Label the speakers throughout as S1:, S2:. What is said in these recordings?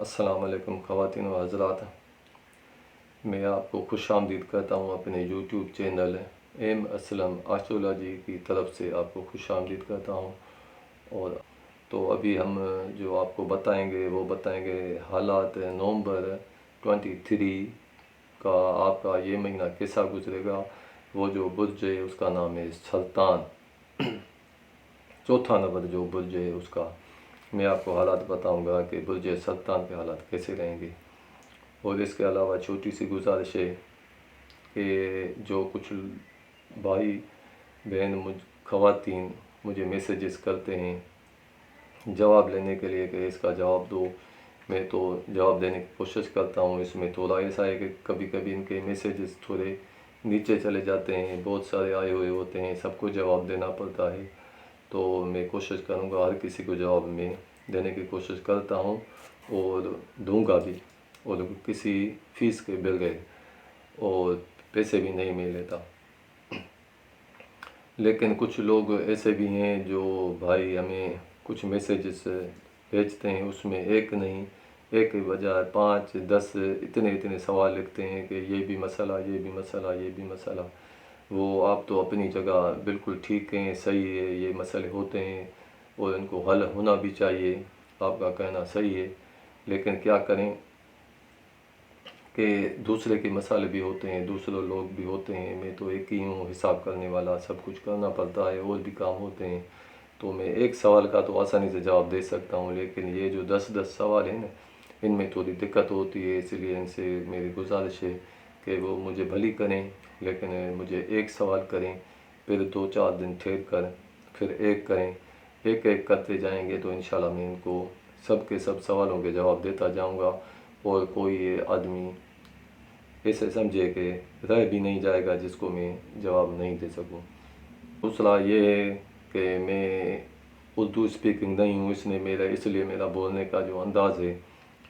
S1: السلام علیکم خواتین و حضرات، میں آپ کو خوش آمدید کرتا ہوں اپنے یوٹیوب چینل ایم اسلم آسٹرولوجی کی طرف سے آپ کو خوش آمدید کرتا ہوں۔ اور تو ابھی ہم جو آپ کو بتائیں گے حالات نومبر 23 کا آپ کا یہ مہینہ کیسا گزرے گا۔ وہ جو برج ہے اس کا نام ہے سرطان، چوتھا نمبر جو برج ہے اس کا میں آپ کو حالات بتاؤں گا کہ برج سرطان کے حالات کیسے رہیں گے۔ اور اس کے علاوہ چھوٹی سی گزارش ہے کہ جو کچھ بھائی بہن خواتین مجھے میسیجز کرتے ہیں جواب لینے کے لیے کہ اس کا جواب دو، میں تو جواب دینے کی کوشش کرتا ہوں۔ اس میں تھوڑا ایسا ہے کہ کبھی کبھی ان کے میسیجز تھوڑے نیچے چلے جاتے ہیں، بہت سارے آئے ہوئے ہوتے ہیں، سب کو جواب دینا پڑتا ہے، تو میں کوشش کروں گا ہر کسی کو جواب میں دینے کی کوشش کرتا ہوں اور دوں گا بھی، اور کسی فیس کے بغیر، اور پیسے بھی نہیں میں لیتا۔ لیکن کچھ لوگ ایسے بھی ہیں جو بھائی ہمیں کچھ میسیجز بھیجتے ہیں، اس میں ایک نہیں، ایک بجائے 5 10 اتنے سوال لکھتے ہیں کہ یہ بھی مسئلہ، یہ بھی مسئلہ، یہ بھی مسئلہ۔ وہ آپ تو اپنی جگہ بالکل ٹھیک ہیں، صحیح ہے، یہ مسئلے ہوتے ہیں اور ان کو حل ہونا بھی چاہیے، آپ کا کہنا صحیح ہے، لیکن کیا کریں کہ دوسرے کے مسائل بھی ہوتے ہیں، دوسرے لوگ بھی ہوتے ہیں، میں تو ایک ہی ہوں حساب کرنے والا، سب کچھ کرنا پڑتا ہے، اور بھی کام ہوتے ہیں، تو میں ایک سوال کا تو آسانی سے جواب دے سکتا ہوں، لیکن یہ جو 10 سوال ہیں نا، ان میں تھوڑی دقت ہوتی ہے، اس لیے ان سے میری گزارش ہے کہ وہ مجھے بھلی کریں، لیکن مجھے ایک سوال کریں، پھر 2 4 دن ٹھہر کر پھر ایک کریں، ایک کرتے جائیں گے تو انشاءاللہ میں ان کو سب کے سب سوالوں کے جواب دیتا جاؤں گا، اور کوئی آدمی ایسے سمجھے کہ رہ بھی نہیں جائے گا جس کو میں جواب نہیں دے سکوں۔ دوسرا یہ ہے کہ میں اردو اسپیکنگ نہیں ہوں، اس لیے میرا بولنے کا جو انداز ہے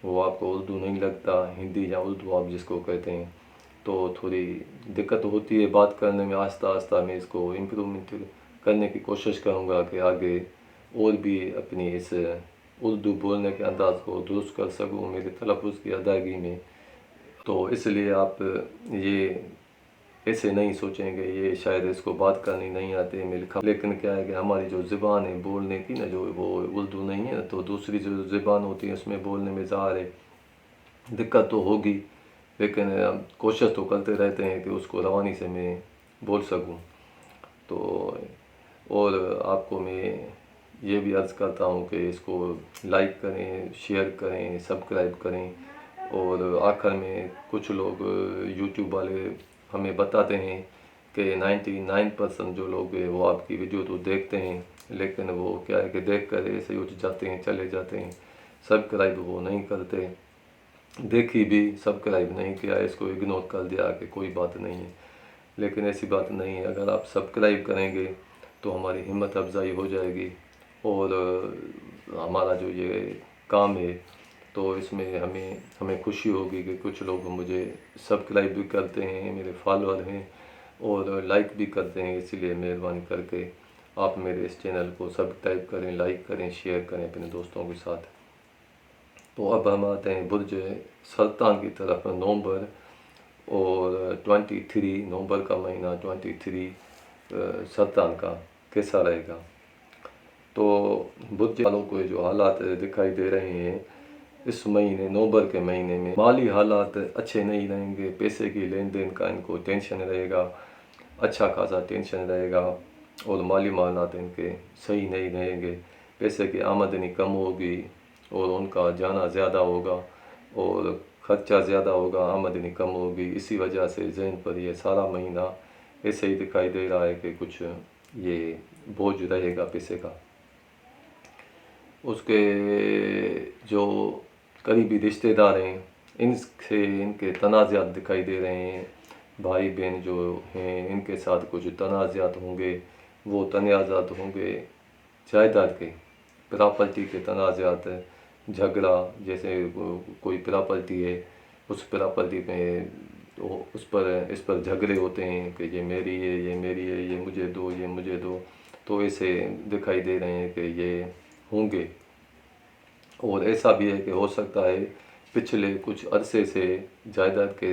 S1: وہ آپ کو اردو نہیں لگتا، ہندی یا اردو آپ جس کو کہتے ہیں، تو تھوڑی دقت ہوتی ہے بات کرنے میں۔ آہستہ آہستہ میں اس کو امپرومنٹ کرنے کی کوشش کروں گا کہ آگے اور بھی اپنی اس اردو بولنے کے انداز کو درست کر سکوں میرے تلفظ کی ادائیگی میں۔ تو اس لیے آپ یہ ایسے نہیں سوچیں گے یہ شاید اس کو بات کرنی نہیں آتی میں لکھا، لیکن کیا ہے کہ ہماری جو زبان ہے بولنے کی نا، جو وہ اردو نہیں ہے، تو دوسری جو زبان ہوتی ہے اس میں بولنے میں ظاہر ہے دقت تو ہوگی، لیکن کوشش تو کرتے رہتے ہیں کہ اس کو روانی سے میں بول سکوں۔ تو اور آپ کو میں یہ بھی عرض کرتا ہوں کہ اس کو لائک کریں، شیئر کریں، سبسکرائب کریں، اور آخر میں کچھ لوگ یوٹیوب والے ہمیں بتاتے ہیں کہ 99% جو لوگ ہیں وہ آپ کی ویڈیو تو دیکھتے ہیں، لیکن وہ کیا ہے کہ دیکھ کر ایسے اٹھ جاتے ہیں، چلے جاتے ہیں، سبسکرائب وہ نہیں کرتے، دیکھی بھی سبسکرائب نہیں کیا، اس کو اگنور کر دیا کہ کوئی بات نہیں ہے، لیکن ایسی بات نہیں ہے۔ اگر آپ سبسکرائب کریں گے تو ہماری ہمت افزائی ہو جائے گی، اور ہمارا جو یہ کام ہے تو اس میں ہمیں خوشی ہوگی کہ کچھ لوگ مجھے سبسکرائب بھی کرتے ہیں، میرے فالوور ہیں، اور لائک بھی کرتے ہیں، اسی لیے مہربانی کر کے آپ میرے اس چینل کو سبسکرائب کریں، لائک کریں، شیئر کریں اپنے دوستوں کے ساتھ۔ تو اب ہم آتے ہیں برج سرطان کی طرف۔ نومبر اور 23 نومبر کا مہینہ 23 سرطان کا کیسا رہے گا۔ تو برج والوں کو جو حالات دکھائی دے رہے ہیں اس مہینے، نومبر کے مہینے میں مالی حالات اچھے نہیں رہیں گے، پیسے کی لین دین کا ان کو ٹینشن رہے گا، اچھا خاصا ٹینشن رہے گا، اور مالی معاملات ان کے صحیح نہیں رہیں گے، پیسے کی آمدنی کم ہوگی اور ان کا جانا زیادہ ہوگا اور خرچہ زیادہ ہوگا، آمدنی کم ہوگی، اسی وجہ سے ذہن پر یہ سارا مہینہ ایسے ہی دکھائی دے رہا ہے کہ کچھ یہ بوجھ رہے گا پیسے کا۔ اس کے جو قریبی رشتہ دار ہیں ان سے ان کے تنازعات دکھائی دے رہے ہیں، بھائی بہن جو ہیں ان کے ساتھ کچھ تنازعات ہوں گے، وہ تنازعات ہوں گے جائیداد کے، پراپرٹی کے تنازعات، جھگڑا، جیسے کوئی پراپرٹی ہے اس پراپرٹی میں اس پر جھگڑے ہوتے ہیں کہ یہ میری ہے، یہ میری ہے، یہ مجھے دو، یہ مجھے دو، تو ایسے دکھائی دے رہے ہیں کہ یہ ہوں گے۔ اور ایسا بھی ہے کہ ہو سکتا ہے پچھلے کچھ عرصے سے جائیداد کے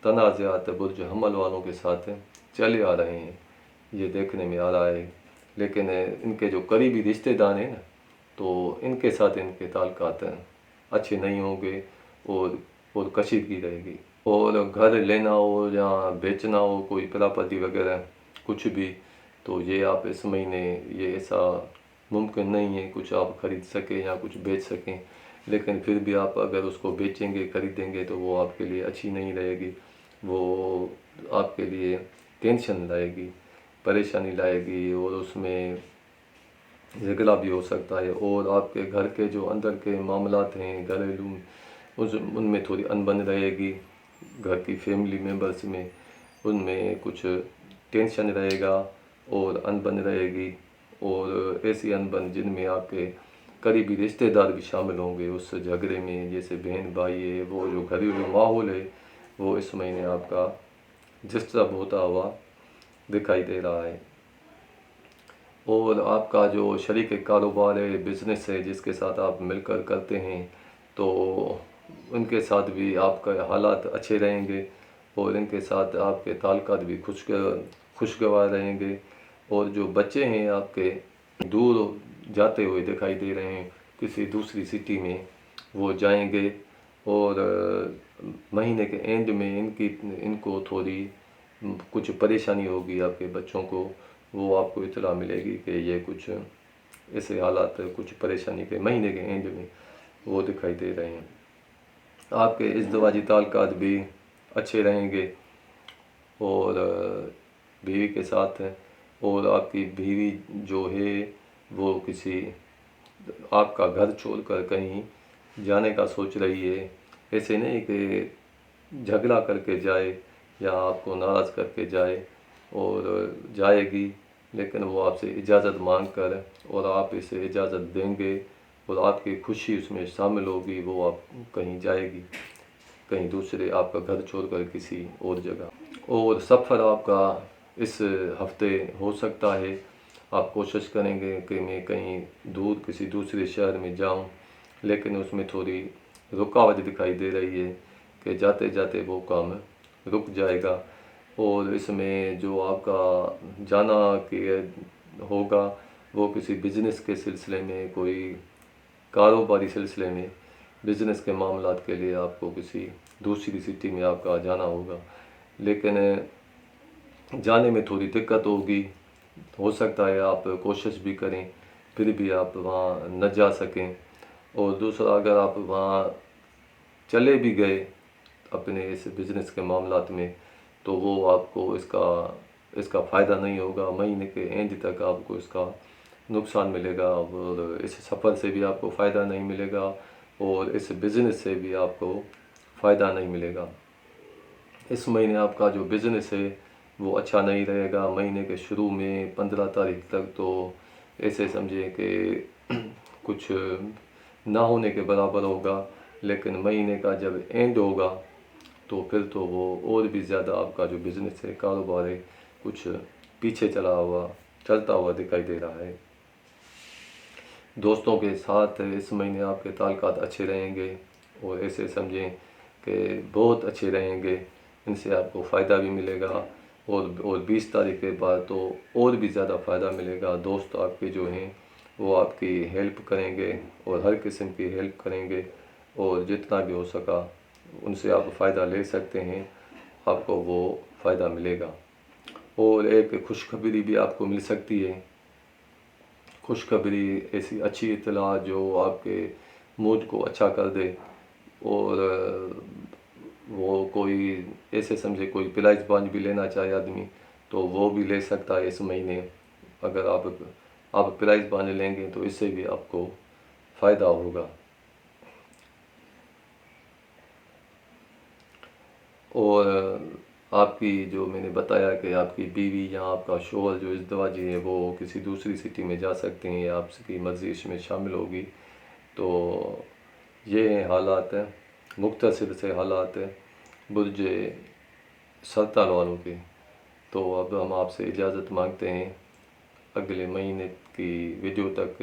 S1: تنازعات برج حمل والوں کے ساتھ چلے آ رہے ہیں، یہ دیکھنے میں آ رہا ہے۔ لیکن ان کے جو قریبی رشتہ دار ہیں نا، تو ان کے ساتھ ان کے تعلقات اچھے نہیں ہوں گے، اور کشیدگی رہے گی۔ اور گھر لینا ہو یا بیچنا ہو، کوئی پراپرٹی وغیرہ کچھ بھی، تو یہ آپ اس مہینے یہ ایسا ممکن نہیں ہے کچھ آپ خرید سکیں یا کچھ بیچ سکیں۔ لیکن پھر بھی آپ اگر اس کو بیچیں گے، خریدیں گے، تو وہ آپ کے لیے اچھی نہیں رہے گی، وہ آپ کے لیے ٹینشن لائے گی، پریشانی لائے گی، اور اس میں جھگڑا بھی ہو سکتا ہے، اور آپ کے گھر کے جو اندر کے معاملات ہیں گھریلو، ان میں تھوڑی انبن رہے گی، گھر کی فیملی ممبرس میں ان میں کچھ ٹینشن رہے گا اور انبن رہے گی، اور ایسی انبن جن میں آپ کے قریبی رشتہ دار بھی شامل ہوں گے اس جھگڑے میں، جیسے بہن بھائی ہے، وہ جو گھریلو ماحول ہے وہ اس مہینے آپ کا ڈسٹرب ہوتا ہوا دکھائی دے رہا ہے۔ اور آپ کا جو شریک کاروبار ہے، بزنس ہے، جس کے ساتھ آپ مل کر کرتے ہیں، تو ان کے ساتھ بھی آپ کا حالات اچھے رہیں گے، اور ان کے ساتھ آپ کے تعلقات بھی خوشگوار رہیں گے۔ اور جو بچے ہیں آپ کے دور جاتے ہوئے دکھائی دے رہے ہیں کسی دوسری سٹی میں، وہ جائیں گے، اور مہینے کے اینڈ میں ان کو تھوڑی کچھ پریشانی ہوگی، آپ کے بچوں کو وہ آپ کو اطلاع ملے گی کہ یہ کچھ ایسے حالات کچھ پریشانی کے مہینے کے اینڈ میں وہ دکھائی دے رہے ہیں۔ آپ کے ازدواجی تعلقات بھی اچھے رہیں گے، اور بیوی کے ساتھ، اور آپ کی بیوی جو ہے وہ کسی آپ کا گھر چھوڑ کر کہیں جانے کا سوچ رہی ہے، ایسے نہیں کہ جھگڑا کر کے جائے یا آپ کو ناراض کر کے جائے، اور جائے گی، لیکن وہ آپ سے اجازت مانگ کر، اور آپ اسے اجازت دیں گے، اور آپ کی خوشی اس میں شامل ہوگی، وہ آپ کہیں جائے گی، کہیں دوسرے آپ کا گھر چھوڑ کر کسی اور جگہ۔ اور سفر آپ کا اس ہفتے ہو سکتا ہے، آپ کوشش کریں گے کہ میں کہیں دور کسی دوسرے شہر میں جاؤں، لیکن اس میں تھوڑی رکاوٹ دکھائی دے رہی ہے کہ جاتے جاتے وہ کام رک جائے گا۔ اور اس میں جو آپ کا جانا کہ ہوگا وہ کسی بزنس کے سلسلے میں، کوئی کاروباری سلسلے میں، بزنس کے معاملات کے لیے آپ کو کسی دوسری سٹی میں آپ کا جانا ہوگا، لیکن جانے میں تھوڑی دقت ہوگی، ہو سکتا ہے آپ کوشش بھی کریں پھر بھی آپ وہاں نہ جا سکیں۔ اور دوسرا، اگر آپ وہاں چلے بھی گئے اپنے اس بزنس کے معاملات میں، تو وہ آپ کو اس کا فائدہ نہیں ہوگا، مہینے کے اینڈ تک آپ کو اس کا نقصان ملے گا، اور اس سفر سے بھی آپ کو فائدہ نہیں ملے گا، اور اس بزنس سے بھی آپ کو فائدہ نہیں ملے گا۔ اس مہینے آپ کا جو بزنس ہے وہ اچھا نہیں رہے گا، مہینے کے شروع میں 15 تاریخ تک تو ایسے سمجھیں کہ کچھ نہ ہونے کے برابر ہوگا، لیکن مہینے کا جب اینڈ ہوگا تو پھر تو وہ اور بھی زیادہ آپ کا جو بزنس ہے، کاروبار ہے، کچھ پیچھے چلتا ہوا دکھائی دے رہا ہے۔ دوستوں کے ساتھ اس مہینے آپ کے تعلقات اچھے رہیں گے، اور ایسے سمجھیں کہ بہت اچھے رہیں گے، ان سے آپ کو فائدہ بھی ملے گا، اور 20 تاریخ کے بعد تو اور بھی زیادہ فائدہ ملے گا۔ دوست آپ کے جو ہیں وہ آپ کی ہیلپ کریں گے، اور ہر قسم کی ہیلپ کریں گے، اور جتنا بھی ہو سکا ان سے آپ فائدہ لے سکتے ہیں، آپ کو وہ فائدہ ملے گا۔ اور ایک خوشخبری بھی آپ کو مل سکتی ہے، خوشخبری ایسی اچھی اطلاع جو آپ کے موڈ کو اچھا کر دے، اور وہ کوئی ایسے سمجھے کوئی پرائز بانڈ بھی لینا چاہے آدمی تو وہ بھی لے سکتا ہے اس مہینے۔ اگر آپ پرائز بانڈ لیں گے تو اس سے بھی آپ کو فائدہ ہوگا۔ اور آپ کی جو میں نے بتایا کہ آپ کی بیوی یا آپ کا شوہر جو ازدواجی ہے وہ کسی دوسری سٹی میں جا سکتے ہیں، یا آپ کی مرضی اس میں شامل ہوگی، تو یہ ہیں حالات، مختصر سے حالات برج سرطان والوں کے۔ تو اب ہم آپ سے اجازت مانگتے ہیں اگلے مہینے کی ویڈیو تک،